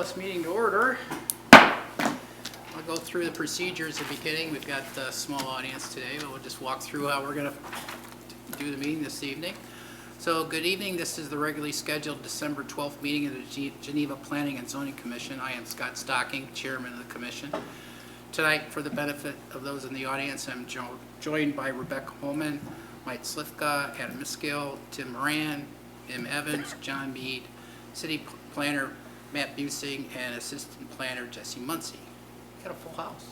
this meeting to order. I'll go through the procedures at the beginning. We've got a small audience today, but we'll just walk through how we're going to do the meeting this evening. So, good evening. This is the regularly scheduled December 12th meeting of the Geneva Planning and Zoning Commission. I am Scott Stocking, Chairman of the Commission. Tonight, for the benefit of those in the audience, I'm joined by Rebecca Holman, Mike Slifka, Adam Miskill, Tim Moran, Jim Evans, John Mead, City Planner Matt Busing, and Assistant Planner Jesse Muncy. Got a full house.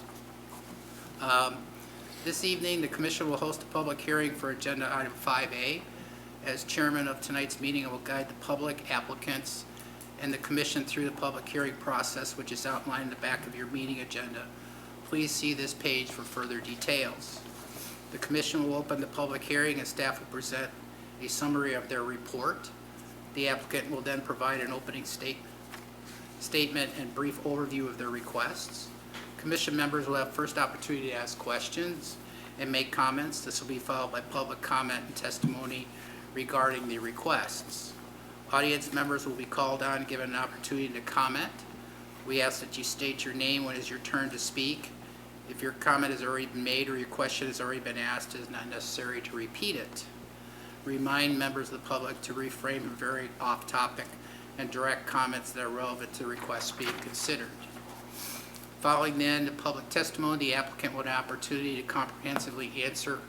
This evening, the Commission will host a public hearing for Agenda Item 5A. As Chairman of tonight's meeting, I will guide the public, applicants, and the Commission through the public hearing process, which is outlined in the back of your meeting agenda. Please see this page for further details. The Commission will open the public hearing and staff will present a summary of their report. The applicant will then provide an opening statement and brief overview of their requests. Commission members will have first opportunity to ask questions and make comments. This will be followed by public comment and testimony regarding the requests. Audience members will be called on and given an opportunity to comment. We ask that you state your name when it is your turn to speak. If your comment has already been made or your question has already been asked, it is not necessary to repeat it. Remind members of the public to refrain from very off-topic and direct comments that are relevant to the requests being considered. Following the end of public testimony, the applicant will have an opportunity to comprehensively answer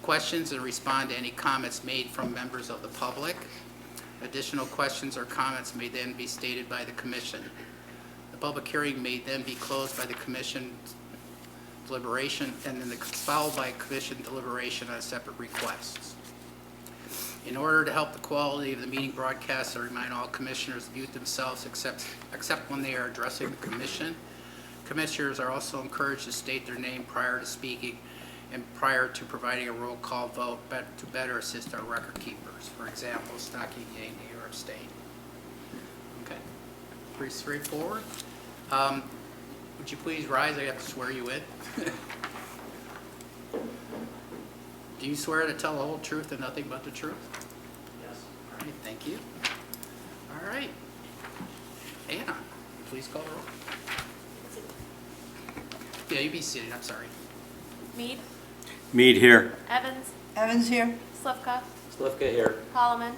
questions and respond to any comments made from members of the public. Additional questions or comments may then be stated by the Commission. The public hearing may then be closed by the Commission deliberation and then followed by Commission deliberation on separate requests. In order to help the quality of the meeting broadcast, I remind all commissioners to mute themselves except when they are addressing the Commission. Commissioners are also encouraged to state their name prior to speaking and prior to providing a roll call vote to better assist our record keepers. For example, Stocking, yea, nay, or abstain. Okay, pretty straightforward. Would you please rise? I have to swear you in. Do you swear to tell the whole truth and nothing but the truth? Yes. All right, thank you. All right. Anna, please call the roll. Yeah, you be seated. I'm sorry. Mead, Mead here. Evans, Evans here. Slivka, Slivka here. Holloman,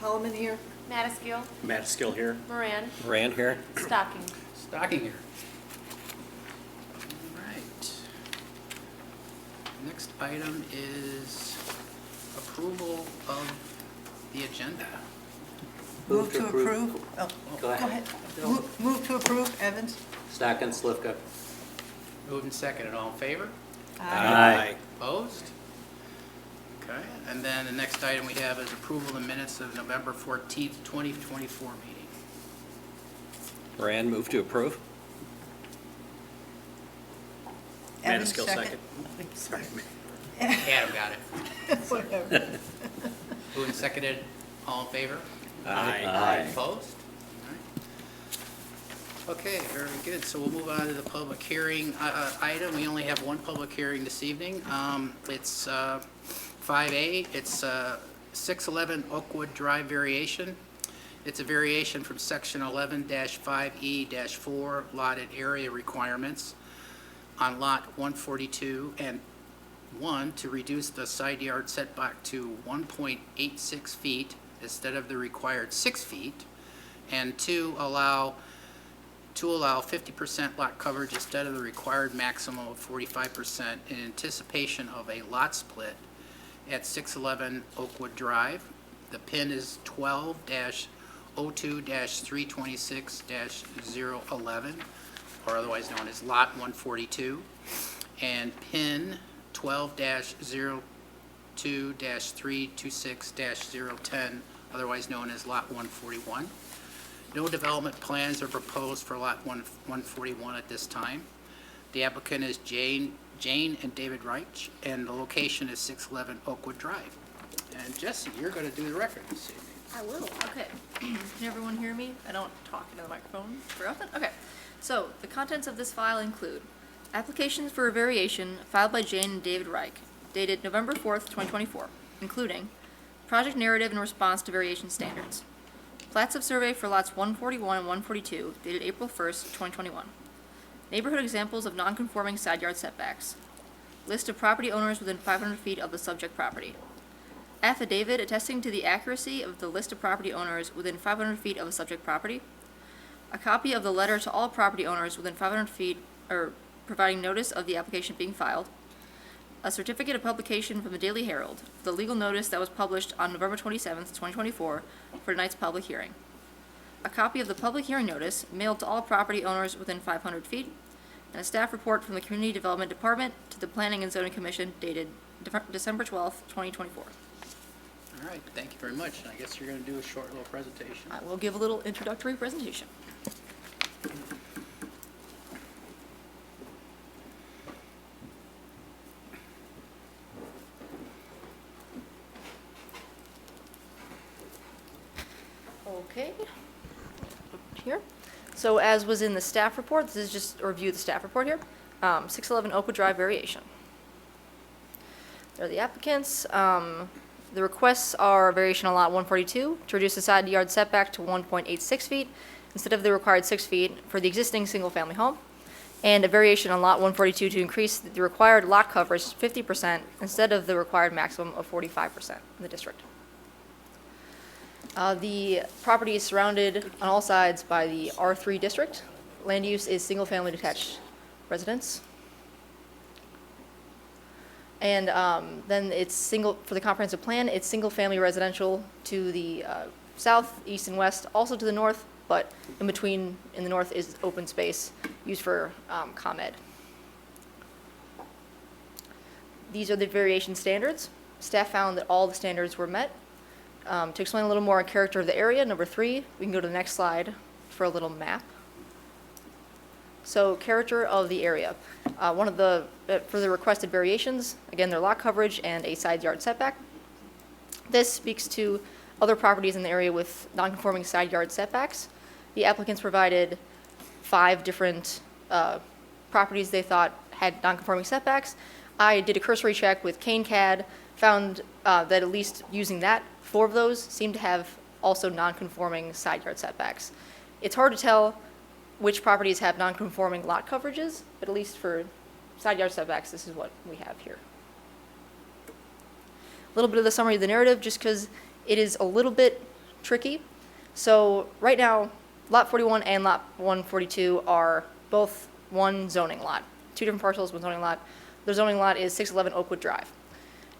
Holloman here. Mataskill, Mataskill here. Moran, Moran here. Stocking. Stocking here. All right. Next item is approval of the agenda. Move to approve. Oh, Go ahead. Move to approve, Evans. Stocking, Slivka. Moved and seconded. All in favor? Aye. Opposed? Okay. And then the next item we have is approval of the minutes of November 14th, 2024 meeting. Moran, move to approve. Evans, Mataskill, second. Sorry. Adam got it. Whatever. Moved and seconded. All in favor? Aye. Opposed? All right. Okay, very good. So we'll move on to the public hearing item. We only have one public hearing this evening. It's 5A. It's 611 Oakwood Drive variation. It's a variation from section 11-5E-4 lotted area requirements on lot 142 and 1 to reduce the side yard setback to 1.86 feet instead of the required 6 feet, and to allow 50% lot coverage instead of the required maximum of 45% in anticipation of a lot split at 611 Oakwood Drive. The PIN is 12-02-326-011, or otherwise known as Lot 142, and PIN 12-02-326-010, otherwise known as Lot 141. No development plans are proposed for Lot 141 at this time. The applicant is Jane and David Reich, and the location is 611 Oakwood Drive. And Jesse, you're going to do the record this evening. I will. Okay. Can everyone hear me? I don't talk into the microphone very often. Okay. So the contents of this file include applications for a variation filed by Jane and David Reich, dated November 4th, 2024, including project narrative in response to variation standards, Plats of survey for lots 141 and 142 dated April 1st, 2021. Neighborhood examples of non-conforming side yard setbacks. List of property owners within 500 feet of the subject property. Affidavit attesting to the accuracy of the list of property owners within 500 feet of a subject property. A copy of the letter to all property owners within 500 feet, or providing notice of the application being filed. A certificate of publication from the Daily Herald, the legal notice that was published on November 27th, 2024, for tonight's public hearing. A copy of the public hearing notice mailed to all property owners within 500 feet, and a staff report from the Community Development Department to the Planning and Zoning Commission dated December 12th, 2024. All right, thank you very much. I guess you're going to do a short little presentation. I will give a little introductory presentation. Okay, here. So as was in the staff report, this is just a review of the staff report here. 611 Oakwood Drive variation. There are the applicants. The requests are a variation on lot 142 to reduce the side yard setback to 1.86 feet instead of the required 6 feet for the existing single-family home, and a variation on lot 142 to increase the required lot coverage 50% instead of the required maximum of 45% in the district. The property is surrounded on all sides by the R3 district. Land use is single-family detached residence. And then it's for the comprehensive plan, it's single-family residential to the south, east, and west, also to the north, but in between, in the north, is open space used for ComEd. These are the variation standards. Staff found that all the standards were met. To explain a little more on character of the area, number 3, we can go to the next slide for a little map. So character of the area. For the requested variations, again, their lot coverage and a side yard setback. This speaks to other properties in the area with non-conforming side yard setbacks. The applicants provided 5 different properties they thought had non-conforming setbacks. I did a cursory check with CANE-CAD, found that at least using that, 4 of those seem to have also non-conforming side yard setbacks. It's hard to tell which properties have non-conforming lot coverages, but at least for side yard setbacks, this is what we have here. A little bit of the summary of the narrative, just because it is a little bit tricky. So right now, lot 41 and lot 142 are both one zoning lot. 2 different parcels, one zoning lot. The zoning lot is 611 Oakwood Drive.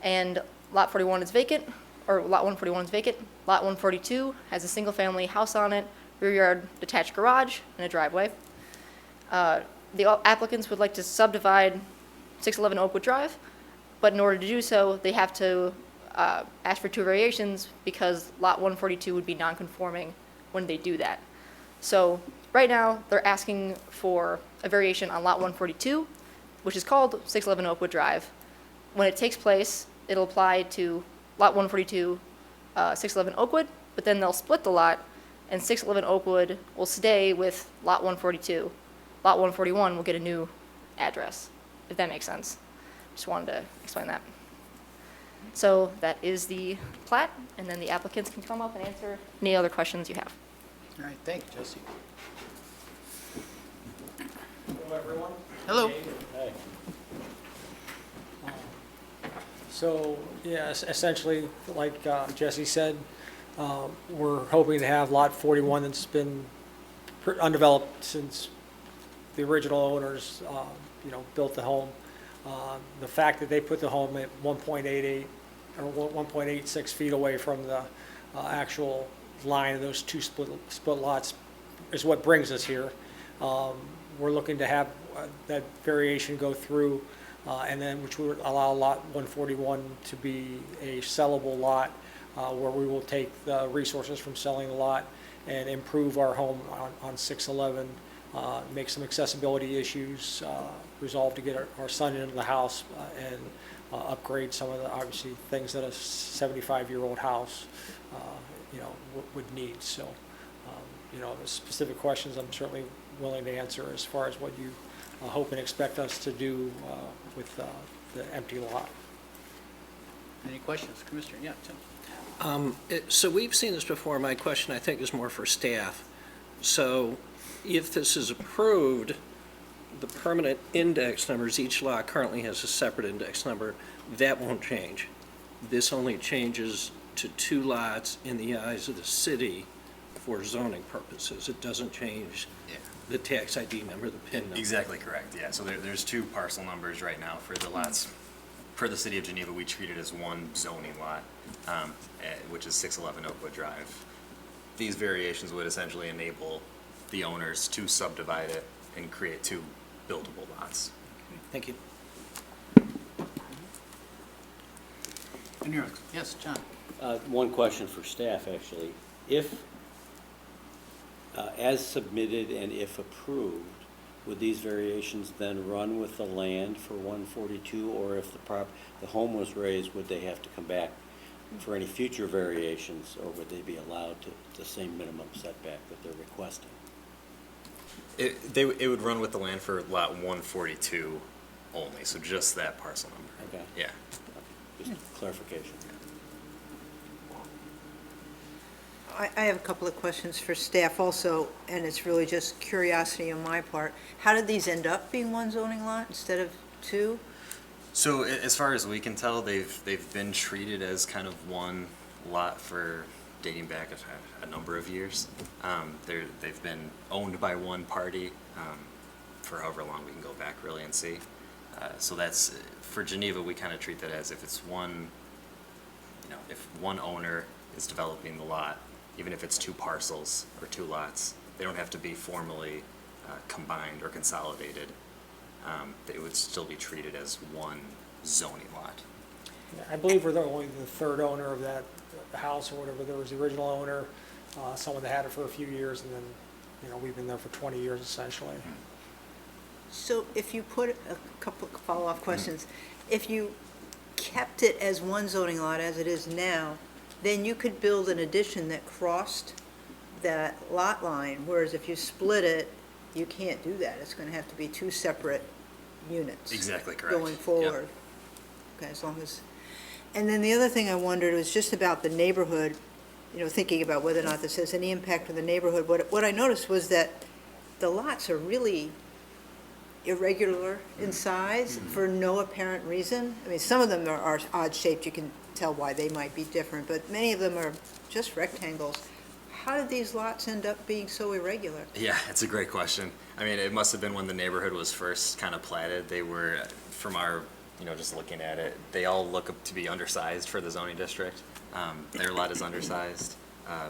And lot 41 is vacant, or lot 141 is vacant. Lot 142 has a single-family house on it, rear yard detached garage, and a driveway. The applicants would like to subdivide 611 Oakwood Drive, but in order to do so, they have to ask for 2 variations because lot 142 would be non-conforming when they do that. So right now, they're asking for a variation on lot 142, which is called 611 Oakwood Drive. When it takes place, it'll apply to lot 142, 611 Oakwood, but then they'll split the lot, and 611 Oakwood will stay with lot 142. Lot 141 will get a new address, if that makes sense. Just wanted to explain that. So that is the plat, and then the applicants can come up and answer any other questions you have. All right, thank you, Jesse. Hello, everyone. Hello. Hey. So, yes, essentially, like Jesse said, we're hoping to have lot 41 that's been undeveloped since the original owners, built the home. The fact that they put the home at 1.88 or 1.86 feet away from the actual line of those 2 split lots is what brings us here. We're looking to have that variation go through, and then which would allow lot 141 to be a sellable lot, where we will take the resources from selling the lot and improve our home on 611, make some accessibility issues, resolve to get our son into the house, and upgrade some of the, obviously, things that a 75-year-old house, would need. So, the specific questions I'm certainly willing to answer as far as what you hope and expect us to do with the empty lot. Any questions, Commissioner? Yeah, Tim? So we've seen this before. My question, I think, is more for staff. So if this is approved, the permanent index numbers, each lot currently has a separate index number. That won't change. This only changes to 2 lots in the eyes of the city for zoning purposes. It doesn't change Yeah. the tax ID number, the PIN number. Exactly correct, yeah. So there's 2 parcel numbers right now for the lots. Per the city of Geneva, we treat it as one zoning lot, which is 611 Oakwood Drive. These variations would essentially enable the owners to subdivide it and create 2 buildable lots. Thank you. And yours? Yes, John? One question for staff, actually. If, as submitted and if approved, would these variations then run with the land for 142? Or if the home was raised, would they have to come back for any future variations? Or would they be allowed to the same minimum setback that they're requesting? It would run with the land for lot 142 only, so just that parcel number. Okay. Yeah. Just clarification. I have a couple of questions for staff also, and it's really just curiosity on my part. How did these end up being one zoning lot instead of 2? So as far as we can tell, they've been treated as kind of one lot for dating back a number of years. They've been owned by one party for however long we can go back really and see. So that's, for Geneva, we kind of treat that as if it's one, if one owner is developing the lot, even if it's 2 parcels or 2 lots, they don't have to be formally combined or consolidated. It would still be treated as one zoning lot. Yeah, I believe we're only the 3rd owner of that house or whatever. There was the original owner, someone that had it for a few years, and then, we've been there for 20 years essentially. So if you put a couple of follow-up questions, if you kept it as one zoning lot as it is now, then you could build an addition that crossed that lot line, whereas if you split it, you can't do that. It's going to have to be 2 separate units. Exactly correct. Going Yep. forward. Okay, as long as, and then the other thing I wondered was just about the neighborhood, thinking about whether or not this has any impact on the neighborhood. What I noticed was that the lots are really irregular in size for no apparent reason. I mean, some of them are odd shaped, you can tell why they might be different, but many of them are just rectangles. How did these lots end up being so irregular? Yeah, it's a great question. I mean, it must have been when the neighborhood was first kind of platted. They were, from our, just looking at it, they all look up to be undersized for the zoning district. Their lot is undersized.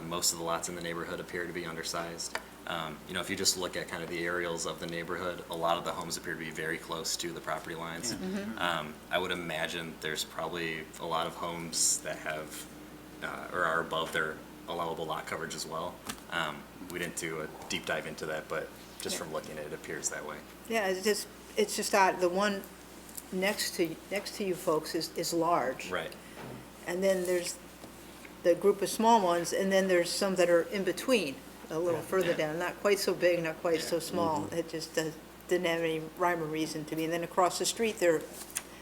Most of the lots in the neighborhood appear to be undersized. If you just look at kind of the aerials of the neighborhood, a lot of the homes appear to be very close to the property lines. I would imagine there's probably a lot of homes that have, or are above their allowable lot coverage as well. We didn't do a deep dive into that, but just from looking at it, it appears that way. Yeah, it's just odd. The one next to you folks is large. Right. And then there's the group of small ones, and then there's some that are in between, a little further down, not quite so big, not quite so small. It just didn't have any rhyme or reason to me. And then across the street, they're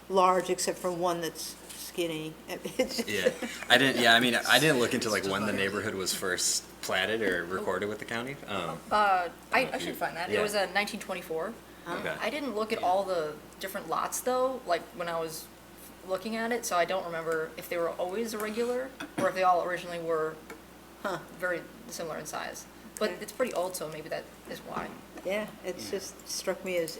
large, except for one that's skinny. It's just- Yeah, I didn't look into like when the neighborhood was first platted or recorded with the county. I should find that. Yeah. It was 1924. Okay. I didn't look at all the different lots though, like when I was looking at it, so I don't remember if they were always irregular or if they all originally were very similar in size. But it's pretty old, so maybe that is why. Yeah, it's just struck me as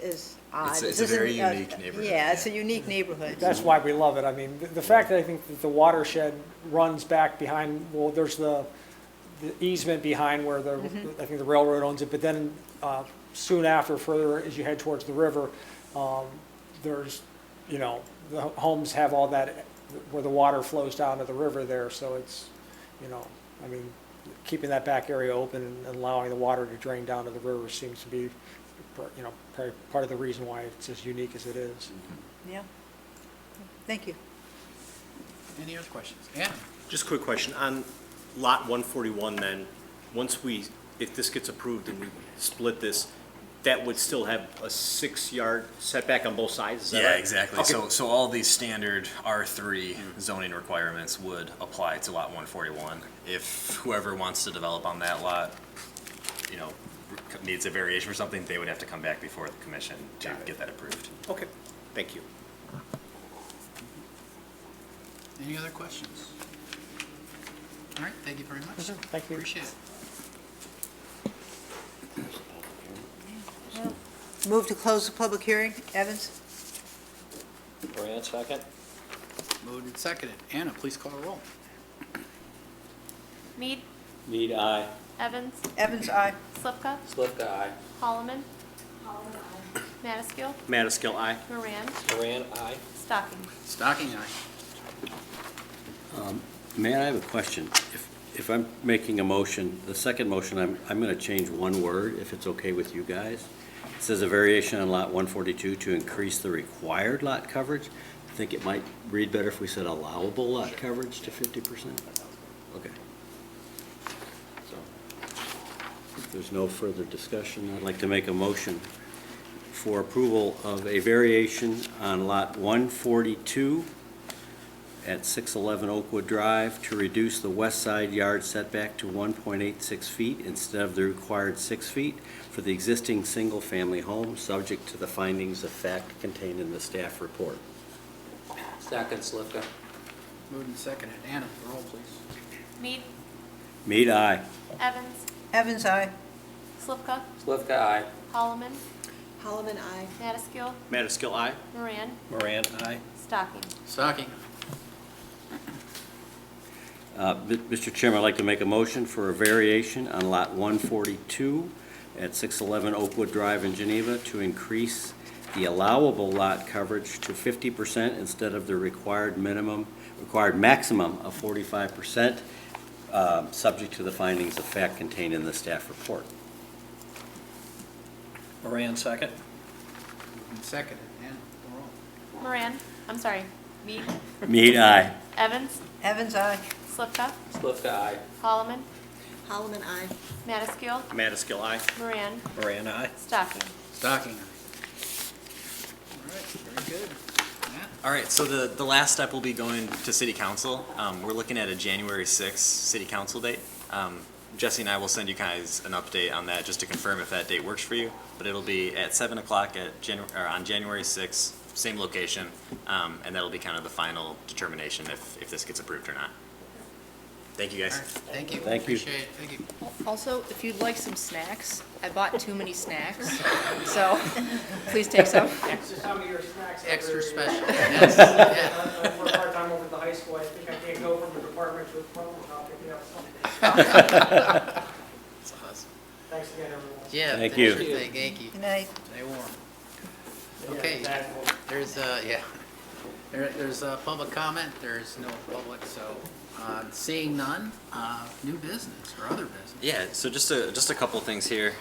odd. It's This a isn't, very unique neighborhood, Yeah, it's a yeah. unique neighborhood. That's why we love it. I mean, the fact that I think that the watershed runs back behind, well, there's the easement behind where I think the railroad owns it, but then soon after, further as you head towards the river, there's, the homes have all that, where the water flows down to the river there, so it's, keeping that back area open and allowing the water to drain down to the river seems to be, probably part of the reason why it's as unique as it is. Yeah. Thank you. Any other questions? Yeah. Just a quick question. On lot 141 then, if this gets approved and we split this, that would still have a 6-yard setback on both sides, is that Yeah, right? exactly. Okay. So all these standard R3 zoning requirements would apply to lot 141. If whoever wants to develop on that lot, you know, needs a variation or something, they would have to come back before the commission to Got it. get that approved. Okay, thank you. Any other questions? All right, thank you very much. Thank you. Appreciate it. Move to close the public hearing. Evans? Moran, second. Moved and seconded. Anna, please call a roll. Mead, Mead, aye. Evans, Evans, aye. Slivka, Slivka, aye. Holloman. Madaskil, Madaskil, aye. Moran, Moran, aye. Stocking. Stocking eye. Matt, I have a question. If I'm making a motion, the second motion, I'm going to change one word, if it's okay with you guys. It says a variation on lot 142 to increase the required lot coverage. I think it might read better if we said allowable lot coverage to 50%. Okay. So, if there's no further discussion, I'd like to make a motion for approval of a variation on lot 142 at 611 Oakwood Drive to reduce the west side yard setback to 1.86 feet instead of the required 6 feet for the existing single-family home, subject to the findings of fact contained in the staff report. Second, Slivka. Moved and seconded. Anna, the roll, please. Mead, Mead, aye. Evans, Evans, aye. Slivka, Slivka, aye. Holloman, Holloman, aye. Madaskil, Madaskil, aye. Moran, Moran, aye. Stocking. Stocking. Mr. Chairman, I'd like to make a motion for a variation on lot 142 at 611 Oakwood Drive in Geneva to increase the allowable lot coverage to 50% instead of the required maximum of 45%, subject to the findings of fact contained in the staff report. Moran, second. Moved and seconded. Anna, the roll. Moran, I'm sorry, Mead, Mead, aye. Evans, Evans, aye. Slivka, Slivka, aye. Holloman, Holloman, aye. Madaskil, Madaskil, aye. Moran, Moran, aye. Stocking. Stocking eye. All right, very good. Matt? All right, so the last step will be going to city council. We're looking at a January 6th city council date. Jesse and I will send you guys an update on that just to confirm if that date works for you. But it'll be at 7 o'clock on January 6th, same location, and that'll be kind of the final determination if this gets approved or not. Thank you, All guys. right, thank you. Thank you. Appreciate it. Thank you. Also, if you'd like some snacks, I bought too many snacks, so please take some. It's just time of year snacks. Extra every year. special. Yes, yeah. I work part-time over at the high school. I think I can't go from the department to a department without picking up something. That's awesome. Thanks again, everyone. Yeah. Thank you. Sure thing. Thank you. Good night. Stay warm. Yeah, Okay, exactly. there's, yeah, there's public comment, there's no public, so, seeing none, new business or other business. Yeah, so just a couple things here.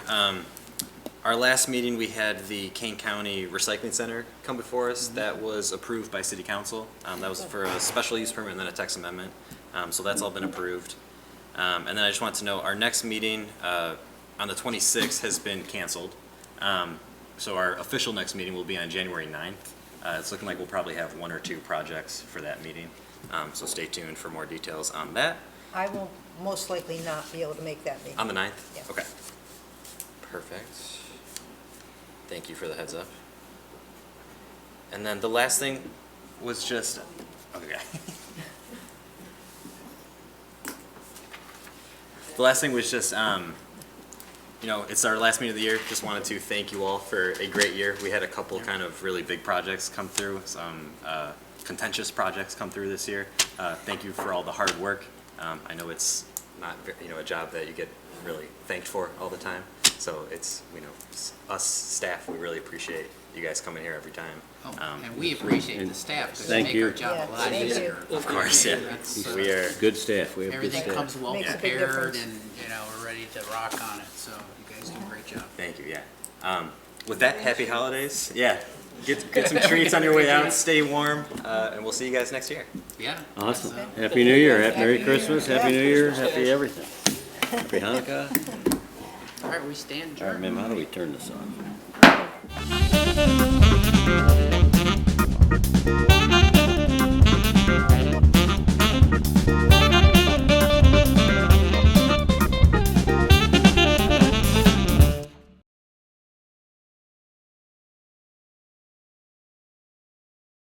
Our last meeting, we had the Kane County Recycling Center come before us. That was approved by city council. That was for a special use permit and then a text amendment. So that's all been approved. And then I just want to know, our next meeting on the 26th has been canceled. So our official next meeting will be on January 9th. It's looking like we'll probably have 1 or 2 projects for that meeting. So stay tuned for more details on that. I will most likely not be able to make that meeting. On the 9th? Yeah. Okay. Perfect. Thank you for the heads up. And then the last thing was just, okay. The last thing was just, you know, it's our last meeting of the year. Just wanted to thank you all for a great year. We had a couple kind of really big projects come through, some contentious projects come through this year. Thank you for all the hard work. I know it's not, you know, a job that you get really thanked for all the time. So it's, you know, us staff, we really appreciate you guys coming here every time. Oh, and we appreciate the staff, because they Thank make you. our job Yeah, a lot thank you. easier. Of course, yeah. That's, We are, Good staff, we have good everything staff. comes well Makes a big prepared, difference. and, you know, we're ready to rock on it, so you guys do a great job. thank you, yeah. With that, happy holidays. Yeah, get some treats on your way out, stay warm, and we'll see you guys next year. Yeah. Awesome. that's, Happy New Year, Merry Happy New Christmas, Year. Happy New Year, Happy everything. Happy Hanukkah. All right, we stand All right, adjourned. ma'am, how do we turn this off?